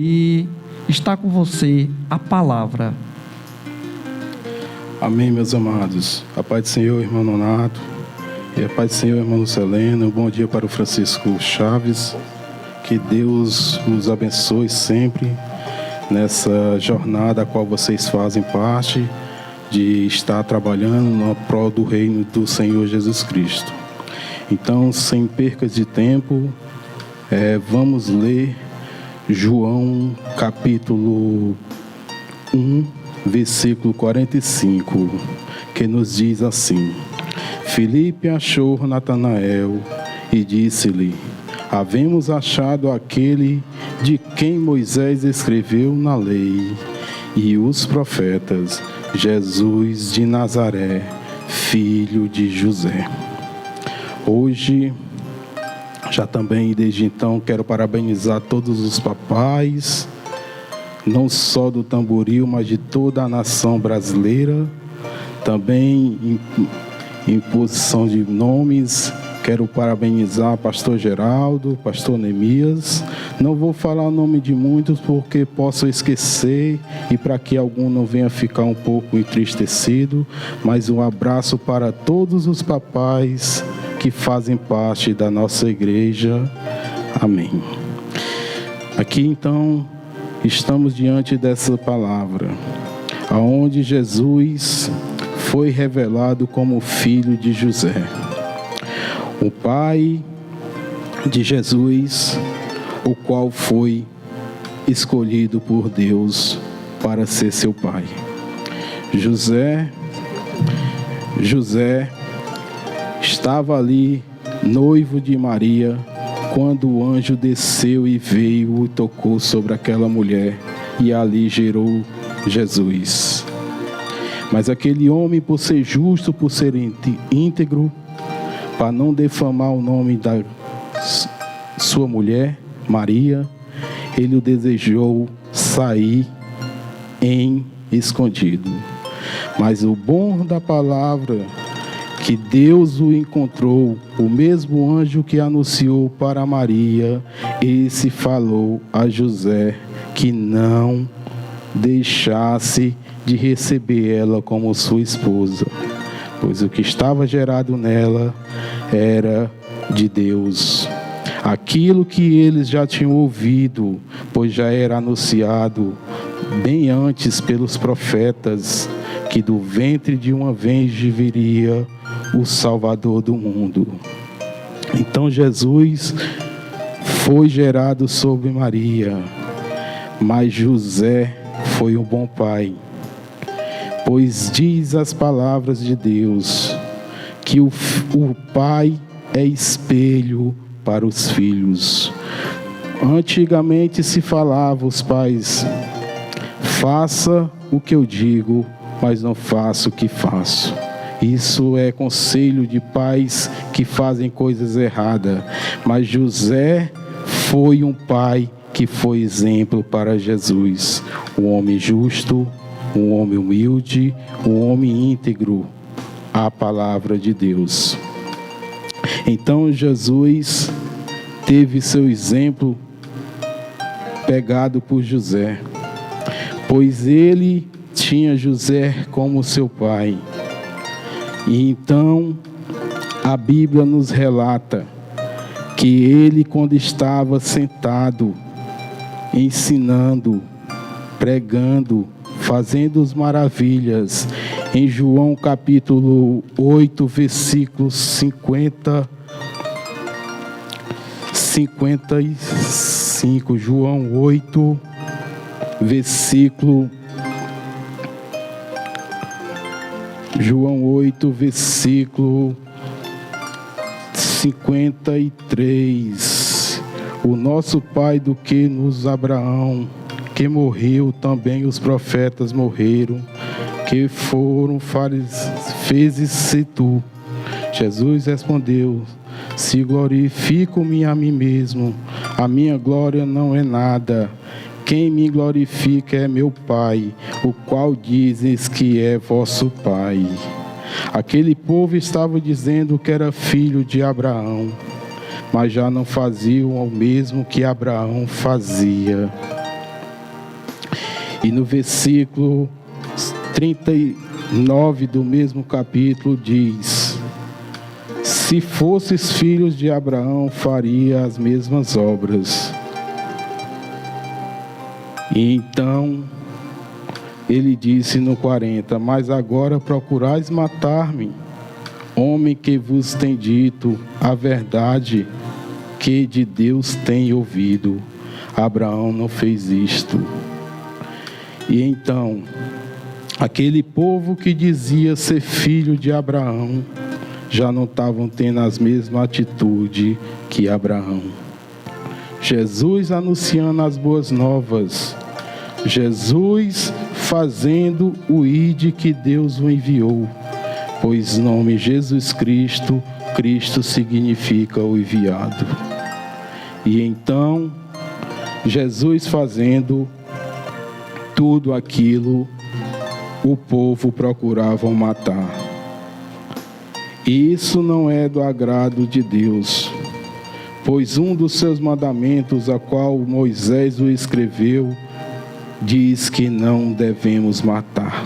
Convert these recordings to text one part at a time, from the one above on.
e está com você a palavra. Amém, meus amados. A paz do Senhor, irmão Nonato, e a paz do Senhor, irmão Lucelena. Um bom dia para o Francisco Chaves. Que Deus nos abençoe sempre nessa jornada a qual vocês fazem parte, de estar trabalhando no prol do reino do Senhor Jesus Cristo. Então, sem percas de tempo, vamos ler João capítulo 1, versículo 45, que nos diz assim: Filipe achou Natanael e disse-lhe: havemos achado aquele de quem Moisés escreveu na lei e os profetas, Jesus de Nazaré, filho de José. Hoje, já também desde então, quero parabenizar todos os papais, não só do Tamboril, mas de toda a nação brasileira. Também em posição de nomes, quero parabenizar pastor Geraldo, pastor Neemias. Não vou falar o nome de muitos porque posso esquecer e para que algum não venha ficar um pouco entristecido, mas um abraço para todos os papais que fazem parte da nossa igreja. Amém. Aqui então estamos diante dessa palavra, aonde Jesus foi revelado como filho de José. O pai de Jesus, o qual foi escolhido por Deus para ser seu pai. José estava ali, noivo de Maria, quando o anjo desceu e veio e tocou sobre aquela mulher, e ali gerou Jesus. Mas aquele homem, por ser justo, por ser íntegro, para não defamar o nome da sua mulher, Maria, ele o desejou sair em escondido. Mas o bom da palavra, que Deus o encontrou, o mesmo anjo que anunciou para Maria, esse falou a José que não deixasse de receber ela como sua esposa, pois o que estava gerado nela era de Deus. Aquilo que eles já tinham ouvido, pois já era anunciado bem antes pelos profetas, que do ventre de uma virgem viria o Salvador do mundo. Então Jesus foi gerado sobre Maria, mas José foi um bom pai, pois diz as palavras de Deus que o pai é espelho para os filhos. Antigamente se falava, os pais: faça o que eu digo, mas não faça o que faço. Isso é conselho de pais que fazem coisas erradas. Mas José foi um pai que foi exemplo para Jesus. Um homem justo, um homem humilde, um homem íntegro à palavra de Deus. Então Jesus teve seu exemplo pegado por José, pois ele tinha José como seu pai. E então a Bíblia nos relata que ele, quando estava sentado, ensinando, pregando, fazendo as maravilhas, em João capítulo 8, versículos 55, João 8, versículo 53. O nosso pai do que nos Abraão, que morreu, também os profetas morreram, que foram fezes-se tu. Jesus respondeu: se glorifico-me a mim mesmo, a minha glória não é nada. Quem me glorifica é meu Pai, o qual dizes que é vosso Pai. Aquele povo estava dizendo que era filho de Abraão, mas já não faziam o mesmo que Abraão fazia. E no versículo 39 do mesmo capítulo diz: se fosses filhos de Abraão, faria as mesmas obras. E então ele disse no 40: mas agora procurais matar-me, homem que vos tem dito a verdade que de Deus tem ouvido. Abraão não fez isto. E então, aquele povo que dizia ser filho de Abraão, já não estavam tendo as mesmas atitudes que Abraão. Jesus anunciando as boas novas. Jesus fazendo o ide que Deus o enviou. Pois nome Jesus Cristo, Cristo significa o enviado. E então, Jesus fazendo tudo aquilo, o povo procurava matar. E isso não é do agrado de Deus, pois um dos seus mandamentos, a qual Moisés o escreveu, diz que não devemos matar.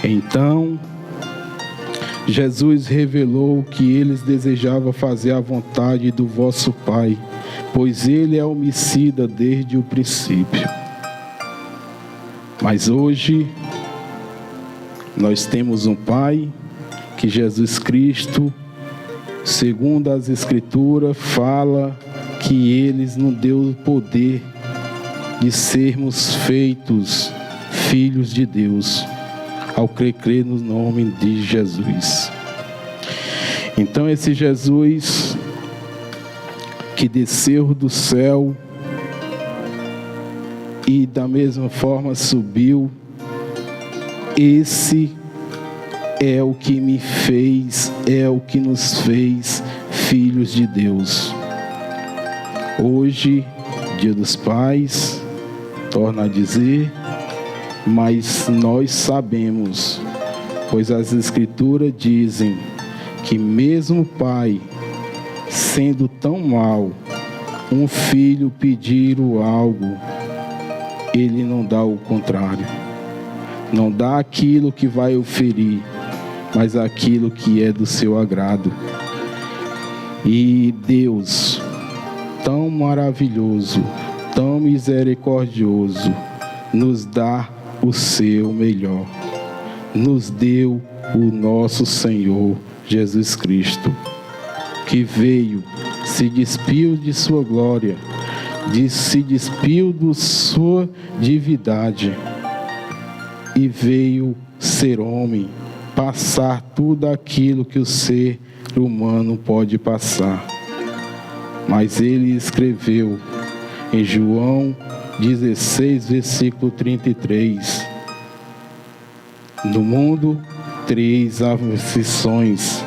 Então, Jesus revelou que eles desejavam fazer a vontade do vosso Pai, pois Ele é homicida desde o princípio. Mas hoje, nós temos um Pai, que Jesus Cristo, segundo as Escrituras, fala que Ele nos deu o poder de sermos feitos filhos de Deus, ao crer no nome de Jesus. Então esse Jesus que desceu do céu e da mesma forma subiu, esse é o que me fez, é o que nos fez filhos de Deus. Hoje, Dia dos Pais, torna a dizer, mas nós sabemos, pois as Escrituras dizem que mesmo o pai, sendo tão mau, um filho pedir algo, ele não dá o contrário. Não dá aquilo que vai oferir, mas aquilo que é do seu agrado. E Deus, tão maravilhoso, tão misericordioso, nos dá o seu melhor. Nos deu o nosso Senhor Jesus Cristo, que veio, se despiu de sua glória, se despiu de sua divindade e veio ser homem, passar tudo aquilo que o ser humano pode passar. Mas ele escreveu em João 16, versículo 33: no mundo tereis aflições,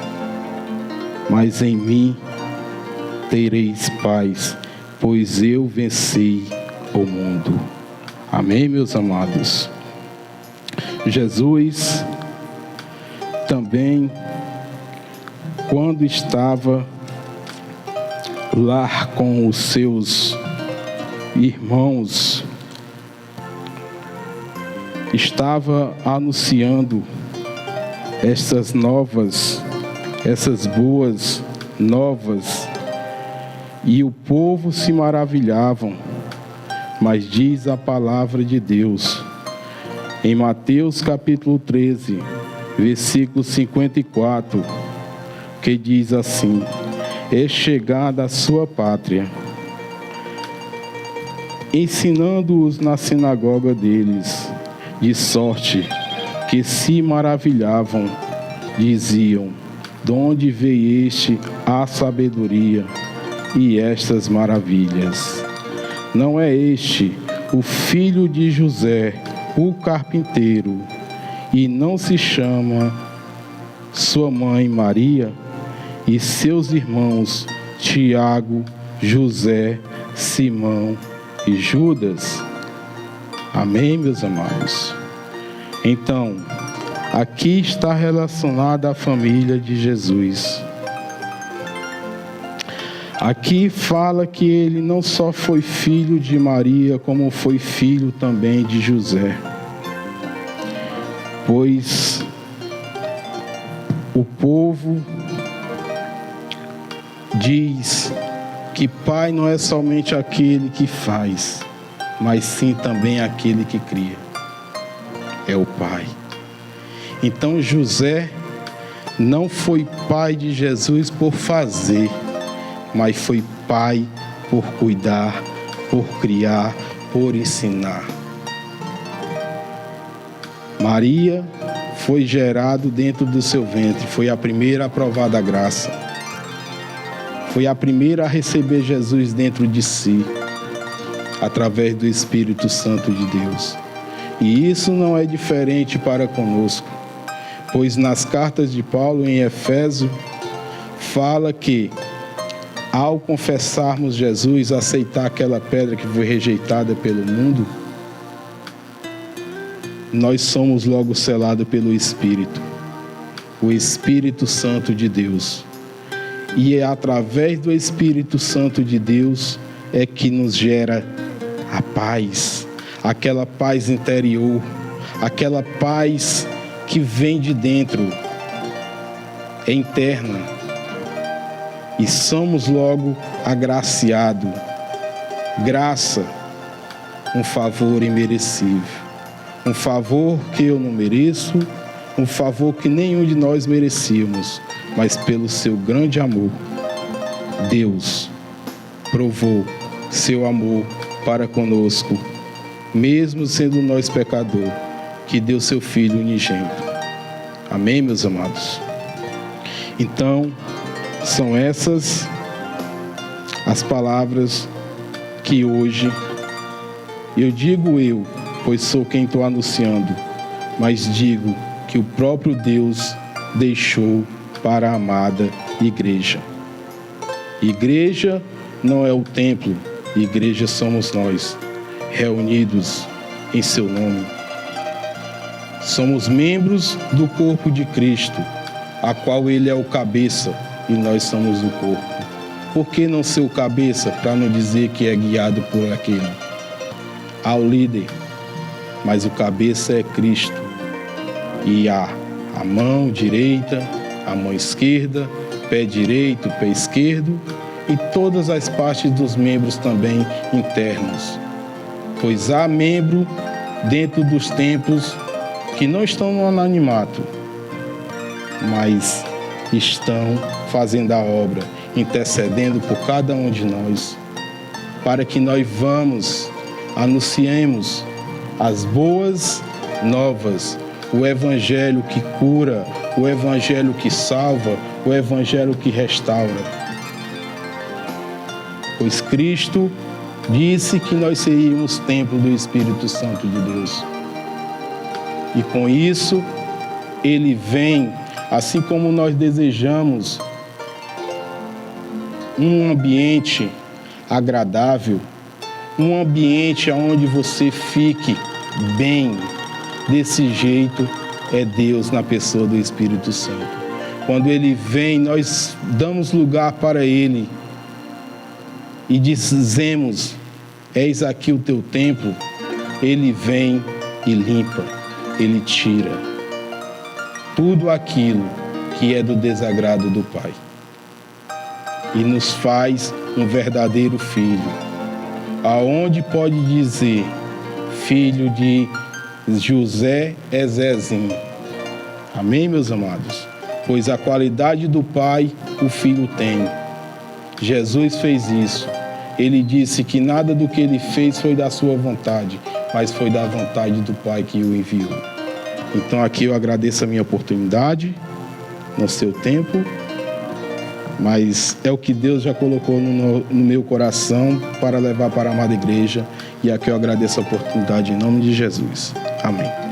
mas em mim tereis paz, pois eu venci o mundo. Amém, meus amados? Jesus também, quando estava lá com os seus irmãos, estava anunciando essas boas novas, e o povo se maravilhavam. Mas diz a palavra de Deus em Mateus capítulo 13, versículo 54, que diz assim: é chegada a sua pátria, ensinando-os na sinagoga deles, de sorte que se maravilhavam, diziam: de onde veio a sabedoria e estas maravilhas? Não é este o filho de José, o carpinteiro, e não se chama sua mãe Maria, e seus irmãos Tiago, José, Simão e Judas? Amém, meus amados? Então, aqui está relacionada a família de Jesus. Aqui fala que ele não só foi filho de Maria, como foi filho também de José. Pois o povo diz que pai não é somente aquele que faz, mas sim também aquele que cria. É o pai. Então José não foi pai de Jesus por fazer, mas foi pai por cuidar, por criar, por ensinar. Maria foi gerado dentro do seu ventre, foi a primeira a provar da graça. Foi a primeira a receber Jesus dentro de si, através do Espírito Santo de Deus. E isso não é diferente para conosco, pois nas cartas de Paulo em Efésio, fala que ao confessarmos Jesus, aceitar aquela pedra que foi rejeitada pelo mundo, nós somos logo selados pelo Espírito, o Espírito Santo de Deus. E é através do Espírito Santo de Deus é que nos gera a paz, aquela paz interior, aquela paz que vem de dentro, é interna. E somos logo agraciados. Graça, um favor imerecível. Um favor que eu não mereço, um favor que nenhum de nós merecíamos, mas pelo seu grande amor, Deus provou seu amor para conosco, mesmo sendo nós pecador, que deu seu Filho unigênito. Amém, meus amados? Então, são essas as palavras que hoje eu digo pois sou quem estou anunciando, mas digo que o próprio Deus deixou para a amada igreja. Igreja não é o templo, igreja somos nós, reunidos em seu nome. Somos membros do corpo de Cristo, a qual ele é o cabeça e nós somos o corpo. Por que não ser o cabeça, para não dizer que é guiado por aquele? Há o líder, mas o cabeça é Cristo. E há a mão direita, a mão esquerda, pé direito, pé esquerdo e todas as partes dos membros também internos. Pois há membro dentro dos templos que não estão no anonimato, mas estão fazendo a obra, intercedendo por cada um de nós, para que nós anunciemos as boas novas, o evangelho que cura, o evangelho que salva, o evangelho que restaura. Pois Cristo disse que nós seríamos templo do Espírito Santo de Deus. E com isso, ele vem, assim como nós desejamos um ambiente agradável, um ambiente onde você fique bem, desse jeito é Deus na pessoa do Espírito Santo. Quando ele vem, nós damos lugar para ele e dizemos: eis aqui o teu templo. Ele vem e limpa, ele tira tudo aquilo que é do desagrado do Pai e nos faz um verdadeiro filho. Aonde pode dizer filho de José é Zezinho. Amém, meus amados? Pois a qualidade do Pai o Filho tem. Jesus fez isso. Ele disse que nada do que ele fez foi da sua vontade, mas foi da vontade do Pai que o enviou. Então aqui eu agradeço a minha oportunidade, no seu tempo, mas é o que Deus já colocou no meu coração para levar para a amada igreja, e aqui eu agradeço a oportunidade em nome de Jesus. Amém.